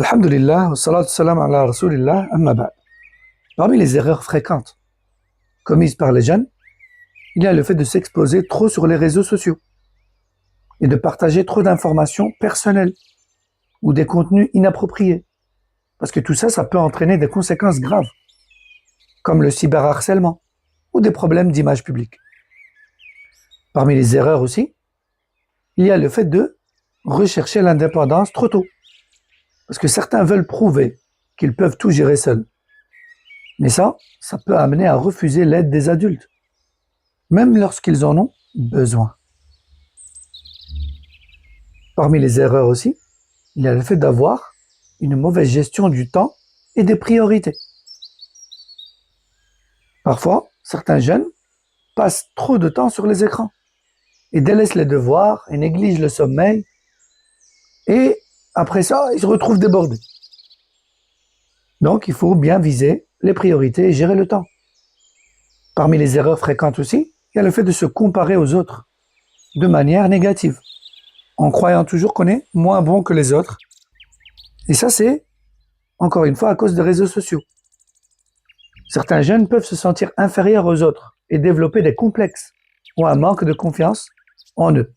Alhamdulillah, wa salatu salam ala rasulillah, amma ba'd. Parmi les erreurs fréquentes commises par les jeunes, il y a le fait de s'exposer trop sur les réseaux sociaux et de partager trop d'informations personnelles ou des contenus inappropriés. Parce que tout ça, ça peut entraîner des conséquences graves, comme le cyberharcèlement ou des problèmes d'image publique. Parmi les erreurs aussi, il y a le fait de rechercher l'indépendance trop tôt. Parce que certains veulent prouver qu'ils peuvent tout gérer seuls. Mais ça peut amener à refuser l'aide des adultes, même lorsqu'ils en ont besoin. Parmi les erreurs aussi, il y a le fait d'avoir une mauvaise gestion du temps et des priorités. Parfois, certains jeunes passent trop de temps sur les écrans et délaissent les devoirs et négligent le sommeil. Et après ça, ils se retrouvent débordés. Donc, il faut bien viser les priorités et gérer le temps. Parmi les erreurs fréquentes aussi, il y a le fait de se comparer aux autres de manière négative, en croyant toujours qu'on est moins bon que les autres. Et ça, c'est, encore une fois, à cause des réseaux sociaux. Certains jeunes peuvent se sentir inférieurs aux autres et développer des complexes ou un manque de confiance en eux.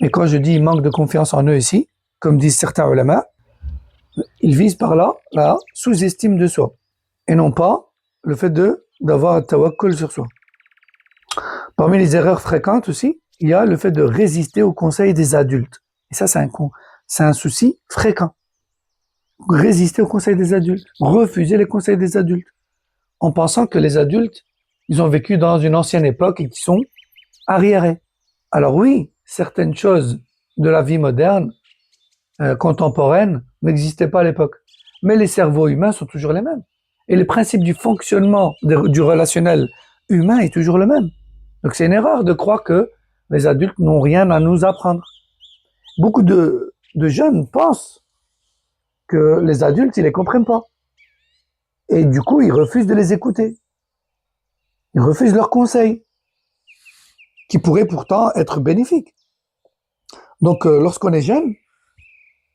Et quand je dis manque de confiance en eux ici, comme disent certains ulama, ils visent par là la sous-estime de soi et non pas le fait d'avoir un tawakkul sur soi. Parmi les erreurs fréquentes aussi, il y a le fait de résister aux conseils des adultes. Et ça, c'est un souci fréquent. Résister aux conseils des adultes, refuser les conseils des adultes, en pensant que les adultes, ils ont vécu dans une ancienne époque et qu'ils sont arriérés. Alors oui, certaines choses de la vie moderne, contemporaine, n'existaient pas à l'époque. Mais les cerveaux humains sont toujours les mêmes. Et le principe du fonctionnement du relationnel humain est toujours le même. Donc c'est une erreur de croire que les adultes n'ont rien à nous apprendre. Beaucoup de jeunes pensent que les adultes, ils les comprennent pas. Et du coup, ils refusent de les écouter. Ils refusent leurs conseils, qui pourraient pourtant être bénéfiques. Donc, lorsqu'on est jeune,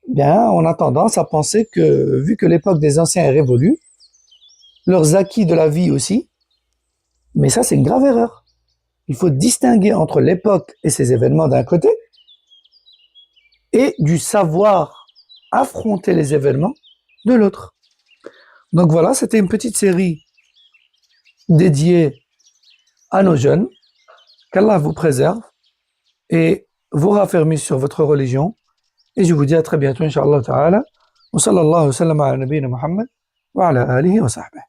bien, on a tendance à penser que, vu que l'époque des anciens est révolue, leurs acquis de la vie aussi, mais ça, c'est une grave erreur. Il faut distinguer entre l'époque et ses événements d'un côté, et du savoir affronter les événements de l'autre. Donc voilà, c'était une petite série dédiée à nos jeunes. Qu'Allah vous préserve et vous raffermisse sur votre religion. Et je vous dis à très bientôt, Inch'Allah Ta'ala. Wa sallallahu wa sallam ala nabiyyina Muhammad wa ala alihi wa sahbihi.